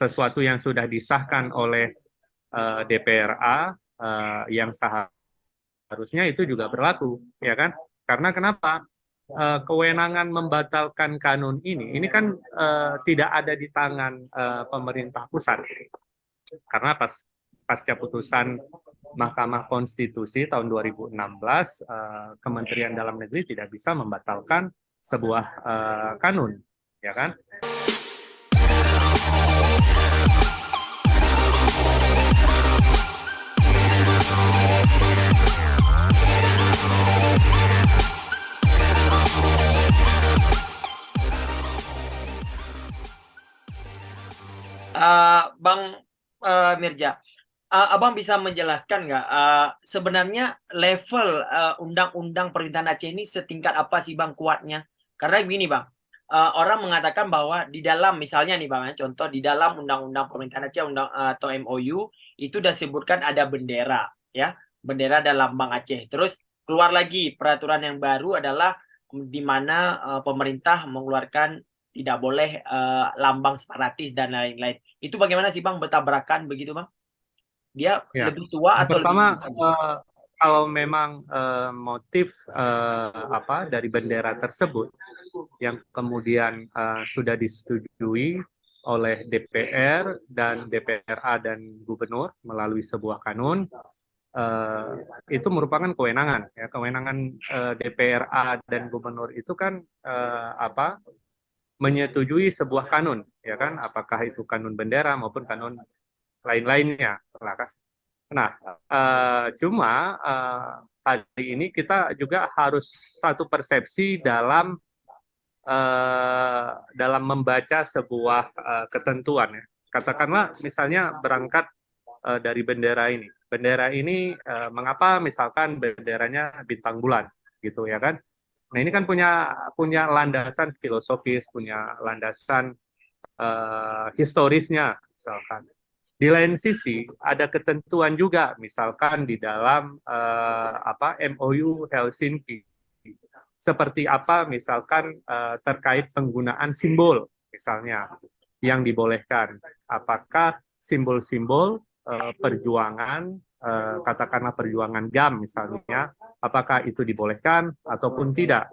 sesuatu yang sudah disahkan oleh DPRA yang seharusnya itu juga berlaku, ya kan? Karena kenapa? Kewenangan membatalkan kanun ini kan tidak ada di tangan pemerintah pusat, karena pasca putusan Mahkamah Konstitusi tahun 2016, Kementerian Dalam Negeri tidak bisa membatalkan sebuah kanun, ya kan? Bang Mirja, Abang bisa menjelaskan nggak sebenarnya level undang-undang pemerintahan Aceh ini setingkat apa sih Bang kuatnya? Karena begini Bang, orang mengatakan bahwa di dalam misalnya nih Bang, contoh di dalam undang-undang pemerintahan Aceh atau MOU itu sudah sebutkan ada bendera, ya, bendera dan lambang Aceh. Terus keluar lagi peraturan yang baru adalah di mana pemerintah mengeluarkan tidak boleh lambang separatis dan lain-lain. Itu bagaimana sih Bang, bertabrakan begitu Bang? Dia Ya, lebih tua yang atau lebih pertama muda? kalau memang motif dari bendera tersebut yang kemudian sudah disetujui oleh DPR dan DPRA dan Gubernur melalui sebuah kanun, uh, itu merupakan kewenangan. Ya, kewenangan DPRA dan Gubernur itu kan menyetujui sebuah kanun, ya kan? Apakah itu kanun bendera maupun kanun lain-lainnya. Nah, cuma tadi ini kita juga harus satu persepsi dalam membaca sebuah ketentuan, ya. Katakanlah misalnya berangkat dari bendera ini. Bendera ini mengapa misalkan benderanya bintang bulan gitu, ya kan? Nah, ini kan punya landasan filosofis, punya landasan historisnya misalkan. Di lain sisi ada ketentuan juga, misalkan di dalam MOU Helsinki. Seperti apa misalkan terkait penggunaan simbol misalnya yang dibolehkan. Apakah simbol-simbol perjuangan, katakanlah perjuangan GAM misalnya, apakah itu dibolehkan ataupun tidak?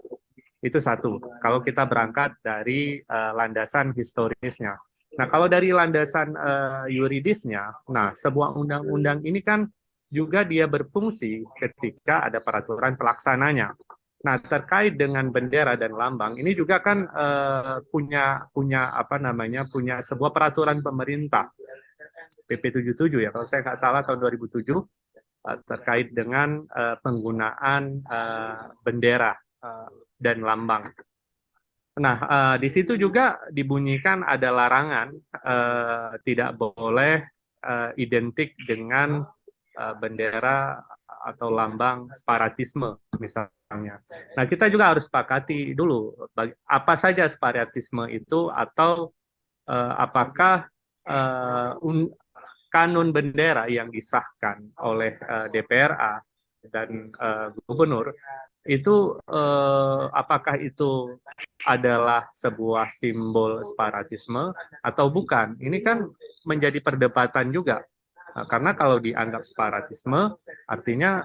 Itu satu. Kalau kita berangkat dari landasan historisnya. Nah, kalau dari landasan yuridisnya, nah sebuah undang-undang ini kan juga dia berfungsi ketika ada peraturan pelaksananya. Nah, terkait dengan bendera dan lambang, ini juga kan punya sebuah peraturan pemerintah PP 77 ya, kalau saya nggak salah tahun 2007 terkait dengan penggunaan bendera dan lambang. Nah, di situ juga dibunyikan ada larangan tidak boleh identik dengan bendera atau lambang separatisme misalnya. Nah, kita juga harus sepakati dulu apa saja separatisme itu, atau apakah kanun bendera yang disahkan oleh DPRA dan gubernur itu apakah itu adalah sebuah simbol separatisme atau bukan. Ini kan menjadi perdebatan juga. Karena kalau dianggap separatisme, artinya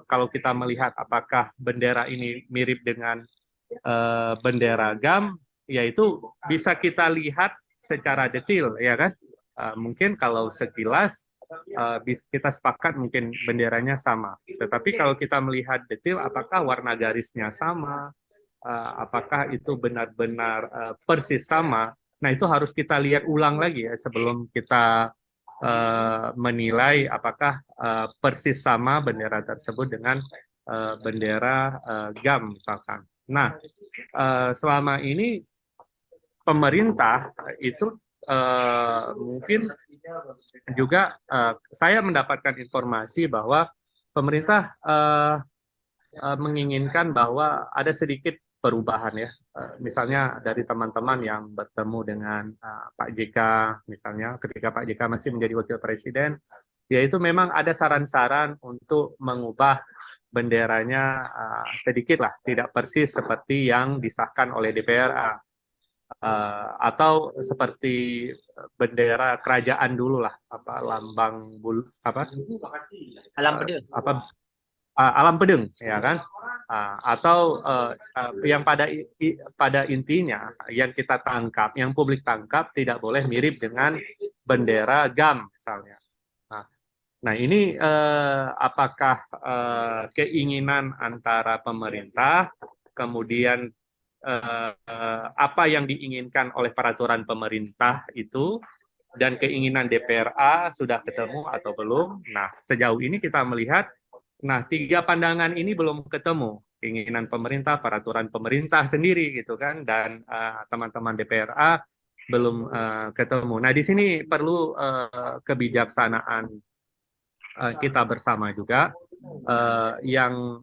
kalau kita melihat apakah bendera ini mirip dengan bendera GAM, yaitu bisa kita lihat secara detail, ya kan? Mungkin kalau sekilas kita sepakat mungkin benderanya sama. Tetapi kalau kita melihat detail, apakah warna garisnya sama, apakah itu benar-benar persis sama. Nah, itu harus kita lihat ulang lagi ya sebelum kita menilai apakah persis sama bendera tersebut dengan bendera GAM misalkan. Nah, selama ini pemerintah itu mungkin juga saya mendapatkan informasi bahwa pemerintah menginginkan bahwa ada sedikit perubahan ya. Misalnya dari teman-teman yang bertemu dengan Pak JK misalnya ketika Pak JK masih menjadi wakil presiden, yaitu memang ada saran-saran untuk mengubah benderanya sedikit lah, tidak persis seperti yang disahkan oleh DPRA. atau seperti bendera kerajaan dulu lah, apa lambang apa Alam pedang. apa alam pedeng, ya kan? Atau yang pada intinya yang kita tangkap, yang publik tangkap tidak boleh mirip dengan bendera GAM misalnya. Nah, nah ini apakah keinginan antara pemerintah, kemudian apa yang diinginkan oleh peraturan pemerintah itu, dan keinginan DPRA sudah ketemu atau belum? Nah, sejauh ini kita melihat, nah, tiga pandangan ini belum ketemu. Keinginan pemerintah, peraturan pemerintah sendiri gitu kan, dan teman-teman DPRA belum ketemu. Nah, di sini perlu kebijaksanaan kita bersama juga, yang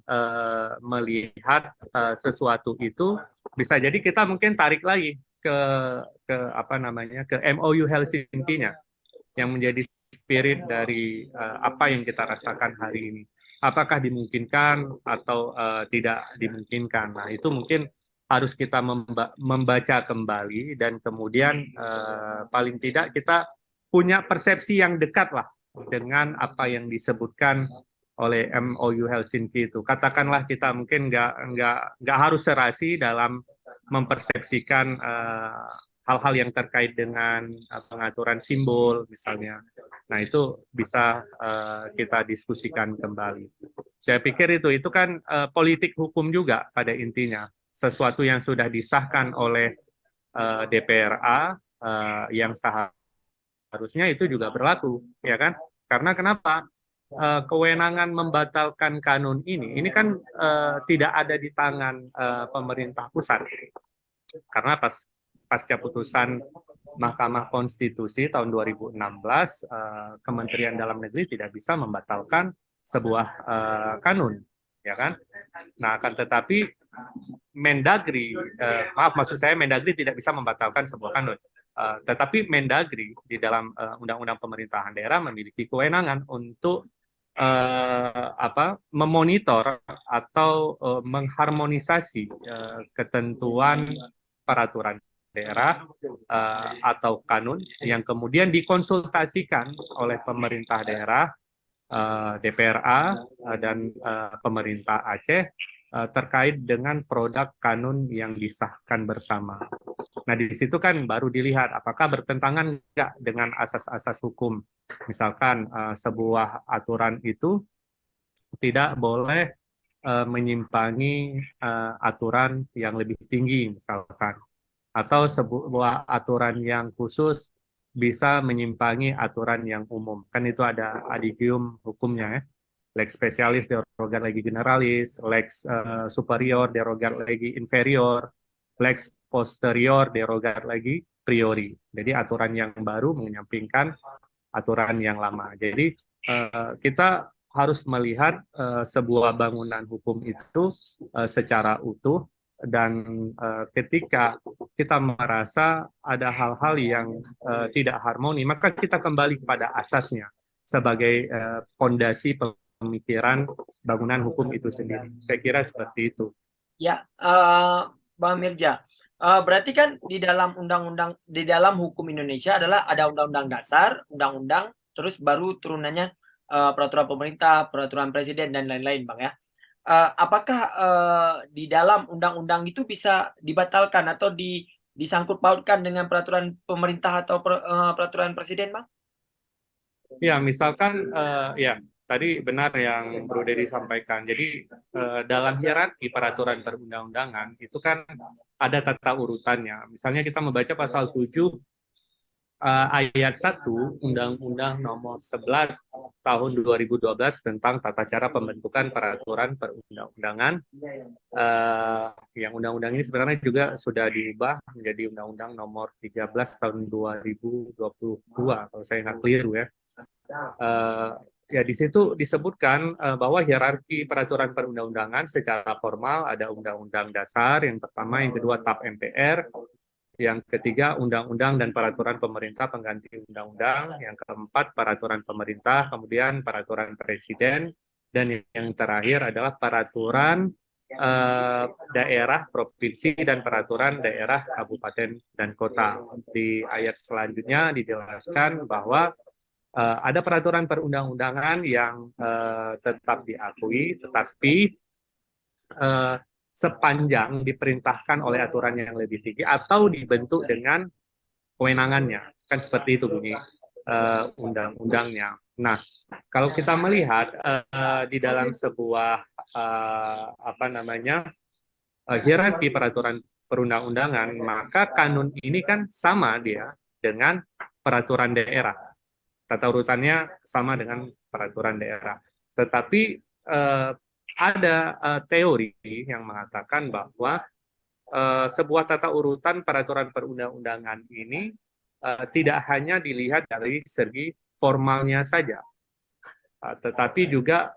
melihat sesuatu itu bisa jadi kita mungkin tarik lagi ke apa namanya, ke MOU Helsinki-nya yang menjadi spirit dari apa yang kita rasakan hari ini. Apakah dimungkinkan atau tidak dimungkinkan? Nah, itu mungkin harus kita membaca kembali, dan kemudian paling tidak kita punya persepsi yang dekat lah dengan apa yang disebutkan oleh MOU Helsinki itu. Katakanlah kita mungkin nggak harus serasi dalam mempersepsikan hal-hal yang terkait dengan pengaturan simbol misalnya. Nah, itu bisa kita diskusikan kembali. Saya pikir itu kan politik hukum juga pada intinya. Sesuatu yang sudah disahkan oleh DPRA, yang seharusnya itu juga berlaku, ya kan? Karena kenapa? Kewenangan membatalkan kanun ini kan tidak ada di tangan pemerintah pusat. Karena pasca putusan Mahkamah Konstitusi tahun 2016, Kementerian Dalam Negeri tidak bisa membatalkan sebuah kanun, ya kan? Nah, akan tetapi Mendagri, maksud saya Mendagri tidak bisa membatalkan sebuah kanun. Tetapi Mendagri di dalam Undang-Undang Pemerintahan Daerah memiliki kewenangan untuk memonitor atau mengharmonisasi ketentuan peraturan daerah atau kanun yang kemudian dikonsultasikan oleh pemerintah daerah, DPRA, dan pemerintah Aceh terkait dengan produk kanun yang disahkan bersama. Nah, di situ kan baru dilihat apakah bertentangan nggak dengan asas-asas hukum. Misalkan sebuah aturan itu tidak boleh menyimpangi aturan yang lebih tinggi misalkan, atau sebuah aturan yang khusus bisa menyimpangi aturan yang umum. Kan itu ada adigium hukumnya, ya. Lex specialis derogat legi generalis, lex superior derogat legi inferior, lex posterior derogat legi priori. Jadi aturan yang baru menyampingkan aturan yang lama. Jadi kita harus melihat sebuah bangunan hukum itu secara utuh, dan ketika kita merasa ada hal-hal yang tidak harmoni, maka kita kembali kepada asasnya sebagai fondasi pemikiran bangunan hukum itu sendiri. Saya kira seperti itu. Ya, Bang Mirja. Berarti kan di dalam undang-undang, di dalam hukum Indonesia adalah ada undang-undang dasar, undang-undang, terus baru turunannya peraturan pemerintah, peraturan presiden, dan lain-lain, Bang, ya. Apakah di dalam undang-undang itu bisa dibatalkan atau disangkut pautkan dengan peraturan pemerintah atau peraturan presiden, Bang? Ya, misalkan ya tadi benar yang Bro Dedi sampaikan. Jadi dalam hierarki peraturan perundang-undangan itu kan ada tata urutannya. Misalnya kita membaca pasal 7 ayat 1 Undang-Undang Nomor 11 Tahun 2012 tentang tata cara pembentukan peraturan perundang-undangan. Yang undang-undang ini sebenarnya juga sudah diubah menjadi Undang-Undang Nomor 13 Tahun 2022 kalau saya nggak keliru, ya. Ya, di situ disebutkan bahwa hierarki peraturan perundang-undangan secara formal ada undang-undang dasar yang pertama, yang kedua TAP MPR, yang ketiga undang-undang dan peraturan pemerintah pengganti undang-undang, yang keempat peraturan pemerintah, kemudian peraturan presiden, dan yang terakhir adalah peraturan daerah, provinsi, dan peraturan daerah, kabupaten, dan kota. Di ayat selanjutnya dijelaskan bahwa ada peraturan perundang-undangan yang tetap diakui, tetapi sepanjang diperintahkan oleh aturan yang lebih tinggi atau dibentuk dengan kewenangannya. Kan seperti itu bunyi undang-undangnya. Nah, kalau kita melihat di dalam sebuah hierarki peraturan perundang-undangan, maka kanun ini kan sama dia dengan peraturan daerah. Tata urutannya sama dengan peraturan daerah. Tetapi ada teori yang mengatakan bahwa sebuah tata urutan peraturan perundang-undangan ini tidak hanya dilihat dari segi formalnya saja, tetapi juga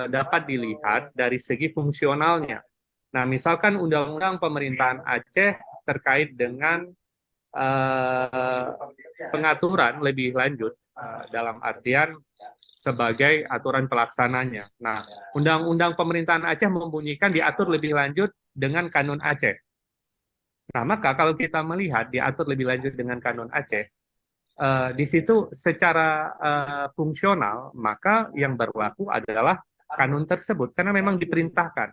dapat dilihat dari segi fungsionalnya. Nah, misalkan Undang-Undang Pemerintahan Aceh terkait dengan pengaturan lebih lanjut dalam artian sebagai aturan pelaksananya. Nah, Undang-Undang Pemerintahan Aceh membunyikan diatur lebih lanjut dengan Kanun Aceh. Nah, maka kalau kita melihat diatur lebih lanjut dengan Kanun Aceh, di situ secara fungsional, maka yang berlaku adalah kanun tersebut, karena memang diperintahkan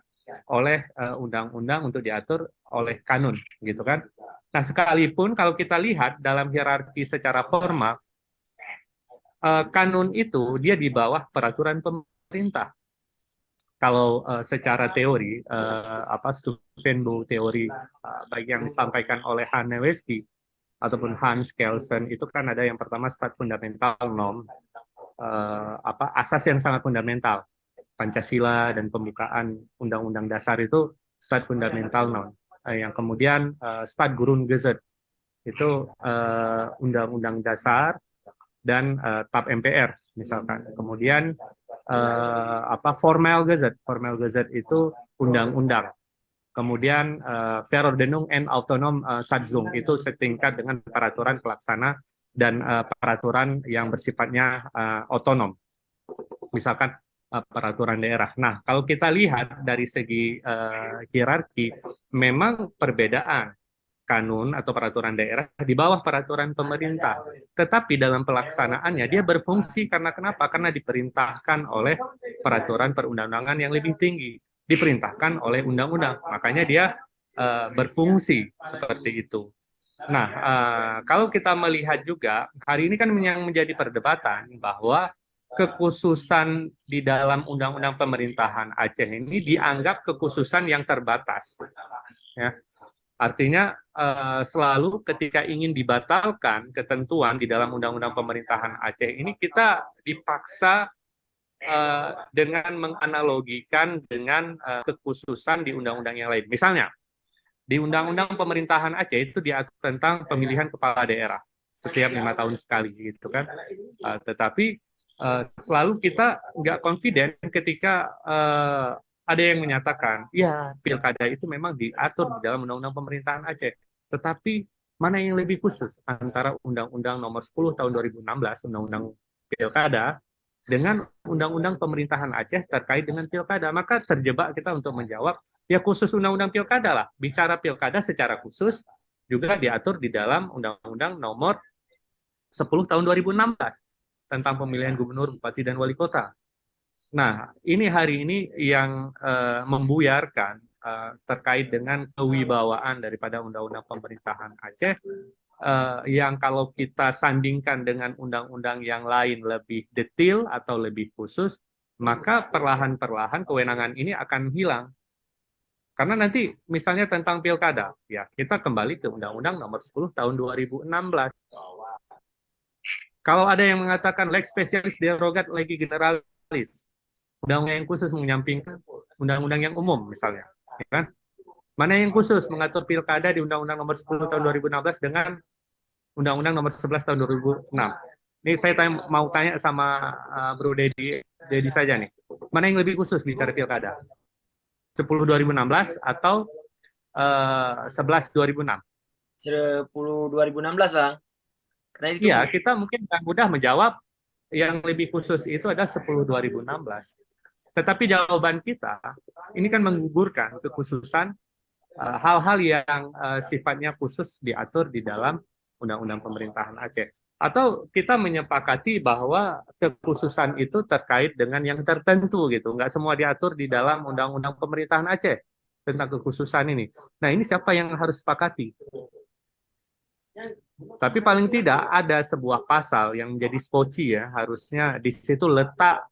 oleh undang-undang untuk diatur oleh kanun, gitu kan. Nah, sekalipun kalau kita lihat dalam hierarki secara formal, kanun itu dia di bawah peraturan pemerintah. Kalau secara teori, Stufenbo teori baik yang disampaikan oleh Hanne Westby ataupun Hans Kelsen, itu kan ada yang pertama stat fundamental norm, asas yang sangat fundamental, Pancasila dan pembukaan Undang-Undang Dasar itu stat fundamental norm. Yang kemudian stat Grundgesetz itu Undang-Undang Dasar dan TAP MPR misalkan. Kemudian Formal Gazette itu undang-undang. Kemudian Verordnung en Autonom Satzung itu setingkat dengan peraturan pelaksana dan peraturan yang bersifatnya otonom. Misalkan peraturan daerah. Nah, kalau kita lihat dari segi hierarki, memang perbedaan kanun atau peraturan daerah di bawah peraturan pemerintah. Tetapi dalam pelaksanaannya dia berfungsi karena kenapa? Karena diperintahkan oleh peraturan perundang-undangan yang lebih tinggi, diperintahkan oleh undang-undang. Makanya dia berfungsi seperti itu. Nah, kalau kita melihat juga hari ini kan yang menjadi perdebatan bahwa kekhususan di dalam undang-undang pemerintahan Aceh ini dianggap kekhususan yang terbatas. Ya. Artinya selalu ketika ingin dibatalkan ketentuan di dalam Undang-Undang Pemerintahan Aceh ini kita dipaksa dengan menganalogikan dengan kekhususan di undang-undang yang lain. Misalnya di Undang-Undang Pemerintahan Aceh itu diatur tentang pemilihan kepala daerah setiap 5 tahun sekali, gitu kan. Tetapi selalu kita nggak confident ketika ada yang menyatakan, ya pilkada itu memang diatur di dalam Undang-Undang Pemerintahan Aceh. Tetapi mana yang lebih khusus antara Undang-Undang Nomor 10 Tahun 2016, Undang-Undang Pilkada, dengan Undang-Undang Pemerintahan Aceh terkait dengan pilkada? Maka terjebak kita untuk menjawab, ya khusus Undang-Undang Pilkada lah. Bicara pilkada secara khusus juga diatur di dalam Undang-Undang Nomor 10 Tahun 2016 tentang pemilihan gubernur, bupati, dan wali kota. Nah, ini hari ini yang membuyarkan terkait dengan kewibawaan daripada Undang-Undang Pemerintahan Aceh, yang kalau kita sandingkan dengan undang-undang yang lain lebih detail atau lebih khusus, maka perlahan-perlahan kewenangan ini akan hilang. Karena nanti misalnya tentang pilkada, ya kita kembali ke Undang-Undang Nomor 10 Tahun 2016. Kalau ada yang mengatakan lex specialis derogat legi generalis, undang-undang yang khusus menyampingkan undang-undang yang umum misalnya, ya kan? Mana yang khusus mengatur pilkada di Undang-Undang Nomor 10 Tahun 2016 dengan Undang-Undang Nomor 11 Tahun 2006. Ini saya mau tanya sama Bro Dedi saja nih. Mana yang lebih khusus bicara pilkada? 10 2016 atau 11 2006? 10 2016, Bang. Karena itu Iya, kita mungkin mudah menjawab yang lebih khusus itu ada 10 2016. Tetapi jawaban kita ini kan menggugurkan kekhususan hal-hal yang sifatnya khusus diatur di dalam Undang-Undang Pemerintahan Aceh. Atau kita menyepakati bahwa kekhususan itu terkait dengan yang tertentu gitu, nggak semua diatur di dalam Undang-Undang Pemerintahan Aceh tentang kekhususan ini. Nah ini siapa yang harus sepakati? Tapi paling tidak ada sebuah pasal yang menjadi skoci ya, harusnya di situ letak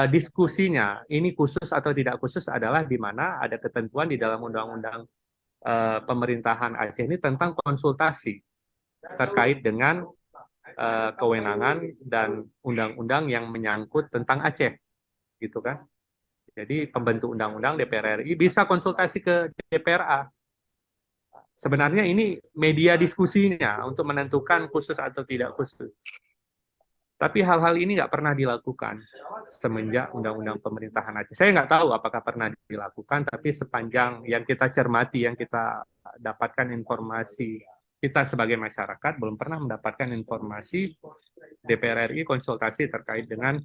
diskusinya. Ini khusus atau tidak khusus adalah di mana ada ketentuan di dalam Undang-Undang Pemerintahan Aceh ini tentang konsultasi terkait dengan kewenangan dan undang-undang yang menyangkut tentang Aceh, gitu kan? Jadi pembentuk undang-undang DPR RI bisa konsultasi ke DPRA. Sebenarnya ini media diskusinya untuk menentukan khusus atau tidak khusus. Tapi hal-hal ini nggak pernah dilakukan semenjak Undang-Undang Pemerintahan Aceh. Saya nggak tahu apakah pernah dilakukan, tapi sepanjang yang kita cermati, yang kita dapatkan informasi, kita sebagai masyarakat belum pernah mendapatkan informasi DPR RI konsultasi terkait dengan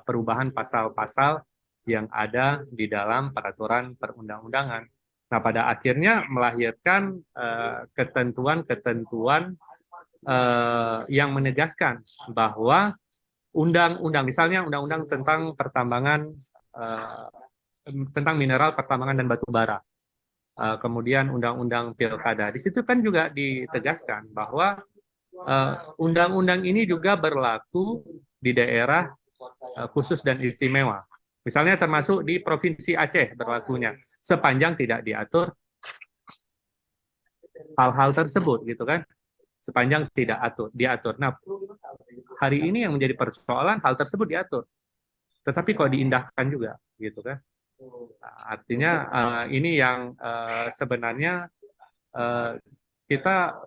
perubahan pasal-pasal yang ada di dalam peraturan perundang-undangan. Nah, pada akhirnya melahirkan ketentuan-ketentuan yang menegaskan bahwa undang-undang, misalnya undang-undang tentang pertambangan, tentang mineral, pertambangan dan batu bara, kemudian undang-undang pilkada, di situ kan juga ditegaskan bahwa undang-undang ini juga berlaku di daerah khusus dan istimewa. Misalnya termasuk di Provinsi Aceh berlakunya, sepanjang tidak diatur hal-hal tersebut, gitu kan? Sepanjang tidak diatur. Nah, hari ini yang menjadi persoalan hal tersebut diatur, tetapi kok diindahkan juga, gitu kan? Nah, artinya ini yang sebenarnya kita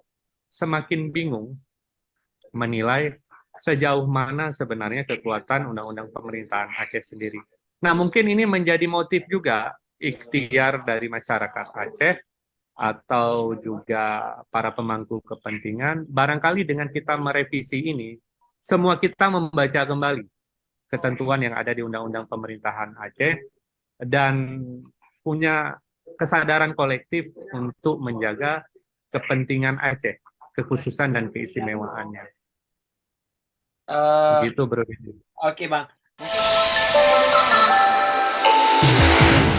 semakin bingung menilai sejauh mana sebenarnya kekuatan Undang-Undang Pemerintahan Aceh sendiri. Nah, mungkin ini menjadi motif juga ikhtiar dari masyarakat Aceh atau juga para pemangku kepentingan, barangkali dengan kita merevisi ini, semua kita membaca kembali ketentuan yang ada di Undang-Undang Pemerintahan Aceh dan punya kesadaran kolektif untuk menjaga kepentingan Aceh, kekhususan dan keistimewaannya. Gitu, Bro. Oke, Bang. Mungkin